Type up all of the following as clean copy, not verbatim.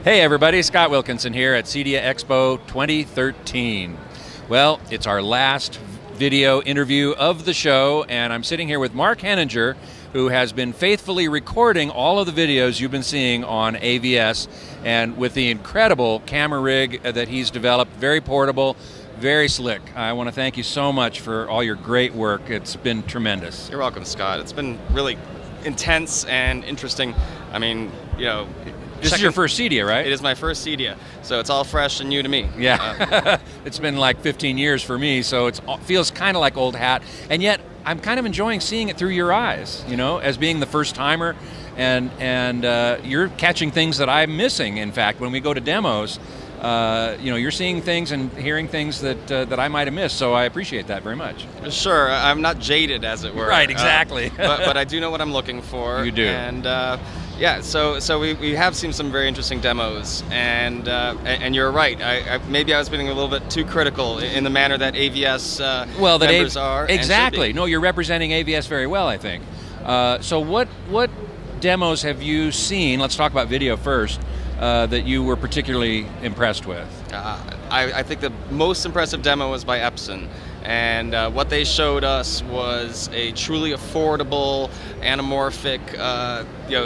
Hey everybody, Scott Wilkinson here at CEDIA Expo 2013. Well, it's our last video interview of the show, and I'm sitting here with Mark Henninger, who has been faithfully recording all of the videos you've been seeing on AVS, and with the incredible camera rig that he's developed, very portable, very slick. I want to thank you so much for all your great work. It's been tremendous. You're welcome, Scott. It's been really intense and interesting. I mean, you know, this is your first CEDIA, right? It is my first CEDIA, so it's all fresh and new to me. Yeah, it's been like 15 years for me, so it feels kind of like old hat, and yet I'm kind of enjoying seeing it through your eyes, you know, as being the first timer, and you're catching things that I'm missing. In fact, when we go to demos, you know, you're seeing things and hearing things that I might have missed, so I appreciate that very much. Sure, I'm not jaded, as it were. Right, exactly. But I do know what I'm looking for. You do. And yeah, so we have seen some very interesting demos, and you're right. Maybe I was being a little bit too critical in the manner that AVS members are. Exactly. No, you're representing AVS very well, I think. So what demos have you seen? Let's talk about video first. That you were particularly impressed with? I think the most impressive demo was by Epson, and what they showed us was a truly affordable anamorphic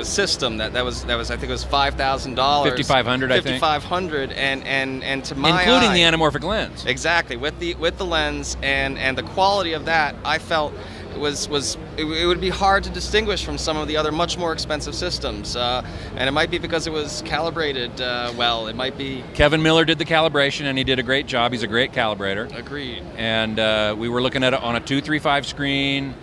system that was I think it was $5,000, $5,500, I think. $5,500, and to my including eye, the anamorphic lens. Exactly, with the lens and the quality of that, I felt it would be hard to distinguish from some of the other much more expensive systems, and it might be because it was calibrated well. It might be. Kevin Miller did the calibration, and he did a great job. He's a great calibrator. Agreed. And we were looking at it on a 235 screen.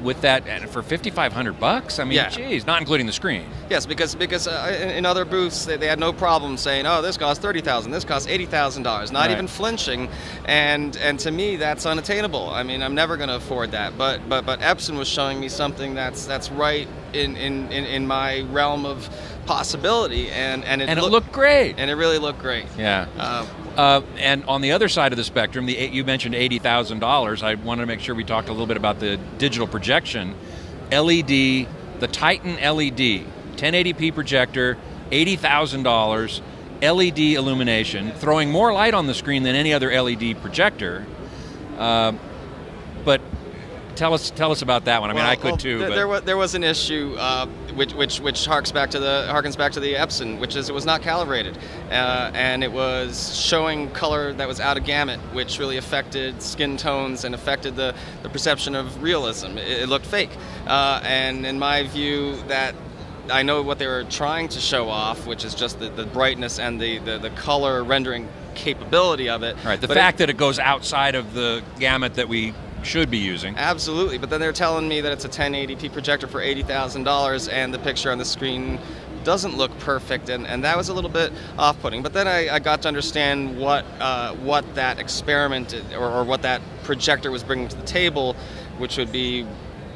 With that, and for $5,500, I mean, yeah. Geez, not including the screen. Yes, because in other booths they had no problem saying, oh, this costs $30,000, this costs $80,000, not right. even flinching, and to me that's unattainable. I mean, I'm never going to afford that. But Epson was showing me something that's right in my realm of possibility, and it looked great. And it really looked great. Yeah. And on the other side of the spectrum, you mentioned $80,000. I wanted to make sure we talked a little bit about the digital projection. LED, the Titan LED, 1080p projector, $80,000, LED illumination, throwing more light on the screen than any other LED projector. But tell us about that one. I mean, I could too. There was an issue which harkens back to the Epson, which is it was not calibrated, and it was showing color that was out of gamut, which really affected skin tones and affected the perception of realism. It looked fake, and in my view, that I know what they were trying to show off, which is just the brightness and the color rendering capability of it. Right. The fact that it goes outside of the gamut that we should be using. Absolutely, but then they're telling me that it's a 1080p projector for $80,000 and the picture on the screen doesn't look perfect, and that was a little bit off-putting. But then I got to understand what that experiment or what that projector was bringing to the table, which would be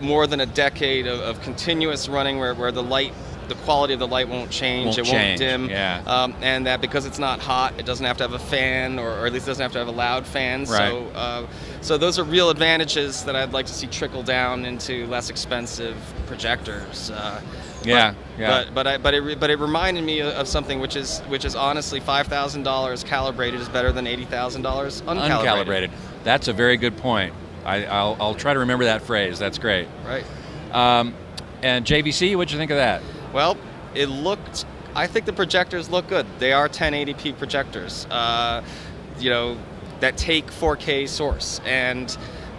more than a decade of continuous running where the quality of the light won't change, it won't dim, yeah. And that because it's not hot, it doesn't have to have a fan, or at least it doesn't have to have a loud fan. Right. So those are real advantages that I'd like to see trickle down into less expensive projectors. But it reminded me of something which is honestly $5,000 calibrated is better than $80,000 uncalibrated. That's a very good point. I'll try to remember that phrase. That's great. Right. And JVC, what'd you think of that? Well, I think the projectors look good. They are 1080p projectors, you know, that take 4K source. And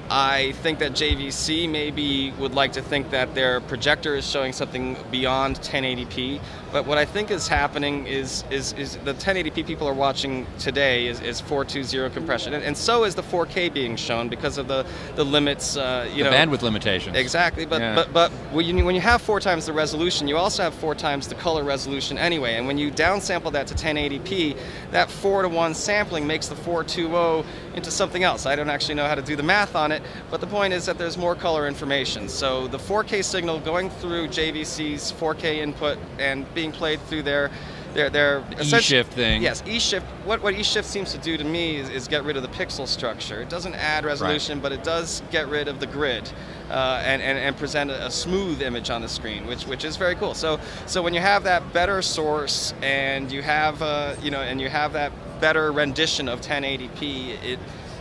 I think that JVC maybe would like to think that their projector is showing something beyond 1080p. But what I think is happening is the 1080p people are watching today is 420 compression, and so is the 4K being shown because of the limits. The bandwidth limitations. Exactly, but when you have 4 times the resolution, you also have 4 times the color resolution anyway. And when you downsample that to 1080p, that 4:1 sampling makes the 420 into something else. I don't actually know how to do the math on it, but the point is that there's more color information. So the 4K signal going through JVC's 4K input and being played through their E-shift thing. Yes, E-shift. What E-shift seems to do to me is get rid of the pixel structure. It doesn't add resolution, right, but it does get rid of the grid. and present a smooth image on the screen, which is very cool. So when you have that better source and you have and you have that better rendition of 1080p,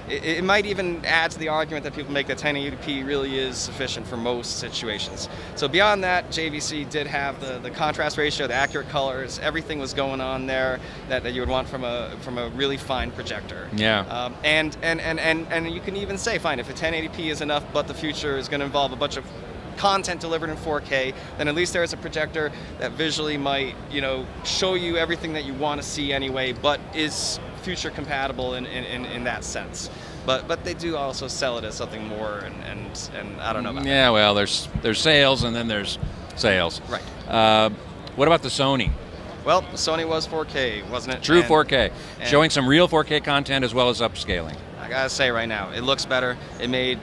it might even add to the argument that people make that 1080p really is sufficient for most situations. So beyond that, JVC did have the contrast ratio, the accurate colors, everything was going on there that you would want from a really fine projector. Yeah. And you can even say, fine, if a 1080p is enough, but the future is going to involve a bunch of content delivered in 4K, then at least there's a projector that visually might, show you everything that you want to see anyway, but is future compatible in that sense. But they do also sell it as something more, and I don't know about that. Well, there's sales and then there's sales. Right. What about the Sony? Well, the Sony was 4K, wasn't it? True 4K, showing some real 4K content as well as upscaling. I gotta say right now, it looks better. It made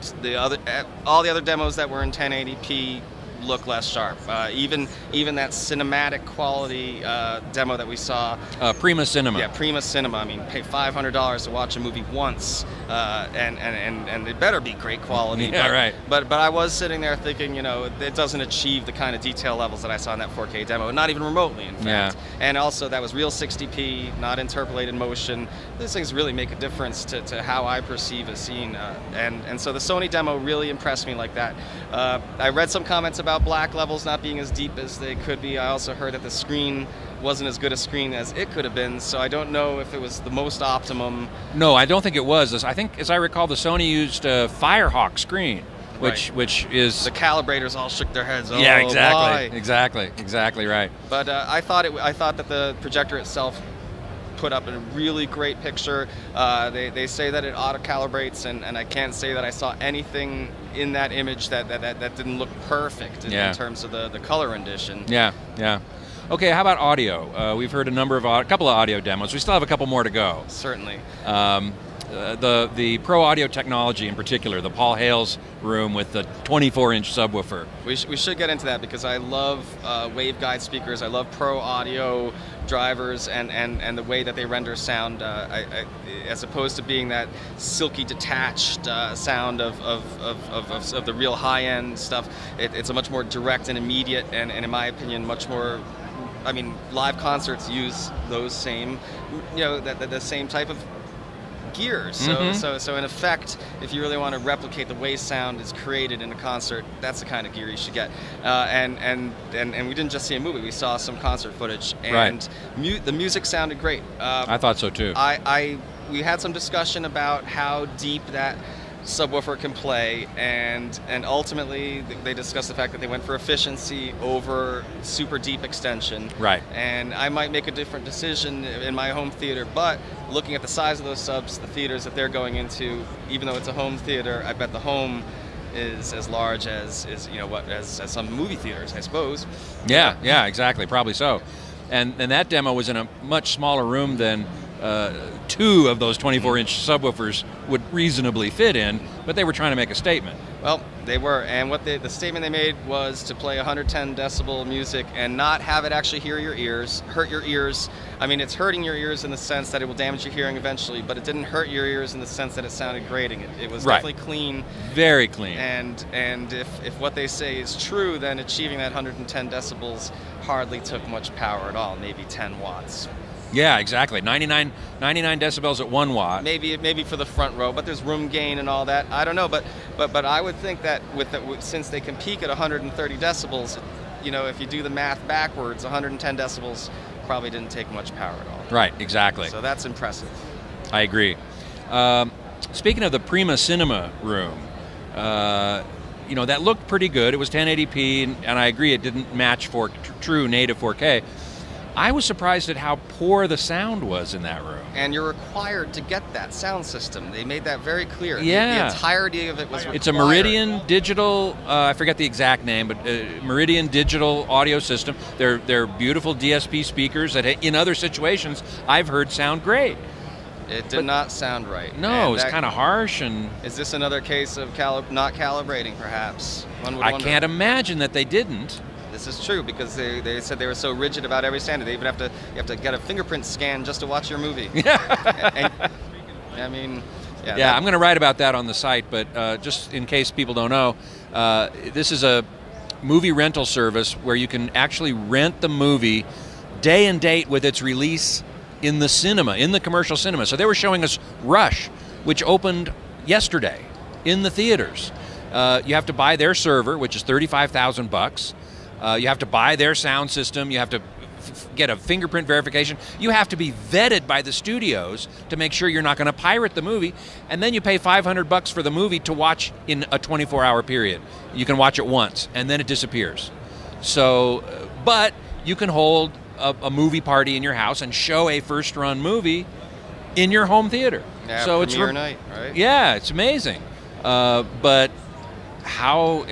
all the other demos that were in 1080p look less sharp. Even that cinematic quality demo that we saw. Prima Cinema. Yeah, Prima Cinema. I mean, pay $500 to watch a movie once, and it better be great quality. Yeah, right. But I was sitting there thinking, it doesn't achieve the kind of detail levels that I saw in that 4K demo, not even remotely, in fact. Yeah. And also, that was real 60p, not interpolated motion. These things really make a difference to how I perceive a scene, and so the Sony demo really impressed me like that. I read some comments about black levels not being as deep as they could be. I also heard that the screen wasn't as good a screen as it could have been, so I don't know if it was the most optimum. No, I don't think it was. I think, as I recall, the Sony used a Firehawk screen, which is... The calibrators all shook their heads. Yeah, exactly. Why? Exactly right. But I thought that the projector itself put up a really great picture. They say that it auto-calibrates, and I can't say that I saw anything in that image that didn't look perfect in terms of the color rendition. Yeah. Okay, how about audio? We've heard a couple of audio demos. We still have a couple more to go. Certainly. The Pro Audio technology in particular, the Paul Hales room with the 24-inch subwoofer. We should get into that because I love waveguide speakers. I love Pro Audio drivers and the way that they render sound, as opposed to being that silky detached sound of the real high-end stuff. It's a much more direct and immediate, and in my opinion, much more. I mean, live concerts use those same, the same type of gears. So in effect, if you really want to replicate the way sound is created in a concert, that's the kind of gear you should get. And we didn't just see a movie; we saw some concert footage, and the music sounded great. I thought so too. We had some discussion about how deep that subwoofer can play, and ultimately they discussed the fact that they went for efficiency over super deep extension. Right. And I might make a different decision in my home theater, but looking at the size of those subs, the theaters that they're going into, even though it's a home theater, I bet the home is as large as some movie theaters, I suppose. Yeah, exactly, probably so. And that demo was in a much smaller room than two of those 24-inch subwoofers would reasonably fit in, but they were trying to make a statement. Well, they were, and what the statement they made was to play 110 decibel music and not have it actually hurt your ears. I mean, it's hurting your ears in the sense that it will damage your hearing eventually, but it didn't hurt your ears in the sense that it sounded grating. It was definitely clean. Very clean. And if what they say is true, then achieving that 110 decibels hardly took much power at all, maybe 10 watts. Yeah, exactly. 99 decibels at 1 watt. Maybe for the front row, but there's room gain and all that. I don't know, but I would think that since they can peak at 130 decibels, if you do the math backwards, 110 decibels probably didn't take much power at all. Right, exactly. So that's impressive. I agree. Speaking of the Prima Cinema room, that looked pretty good. It was 1080p, and I agree it didn't match true native 4K. I was surprised at how poor the sound was in that room. And you're required to get that sound system. They made that very clear. Yeah. The entirety of it was required. It's a Meridian Digital, I forget the exact name, but Meridian Digital audio system. They're beautiful DSP speakers that in other situations I've heard sound great. It did not sound right. No, it's kind of harsh. And is this another case of not calibrating, perhaps? I can't imagine that they didn't. This is true because they said they were so rigid about every standard. They even you have to get a fingerprint scan just to watch your movie. Yeah. I mean, Yeah, I'm going to write about that on the site, but just in case people don't know, this is a movie rental service where you can actually rent the movie day and date with its release in the cinema, in the commercial cinema. So they were showing us Rush, which opened yesterday in the theaters. You have to buy their server, which is $35,000. You have to buy their sound system. You have to get a fingerprint verification. You have to be vetted by the studios to make sure you're not going to pirate the movie. And then you pay $500 for the movie to watch in a 24-hour period. You can watch it once, and then it disappears. So, but you can hold a movie party in your house and show a first-run movie in your home theater. Yeah, so premiere night, right? Yeah, it's amazing. But how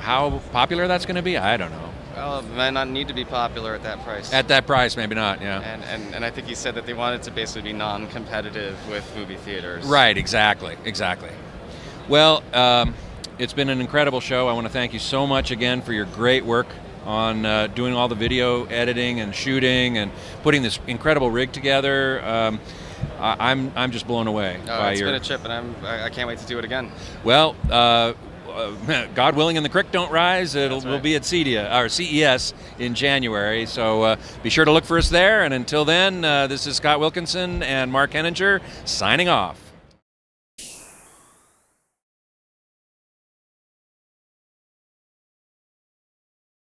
how popular that's going to be, I don't know. Well, it might not need to be popular at that price. At that price, maybe not, yeah. And I think he said that they wanted to basically be non-competitive with movie theaters. Right, exactly. Well, it's been an incredible show. I want to thank you so much again for your great work on doing all the video editing and shooting and putting this incredible rig together. I'm just blown away by it's been a trip, and I can't wait to do it again. Well, God willing and the creek don't rise, we'll be at CEDIA, or CES in January, so be sure to look for us there. And until then, this is Scott Wilkinson and Mark Henninger signing off.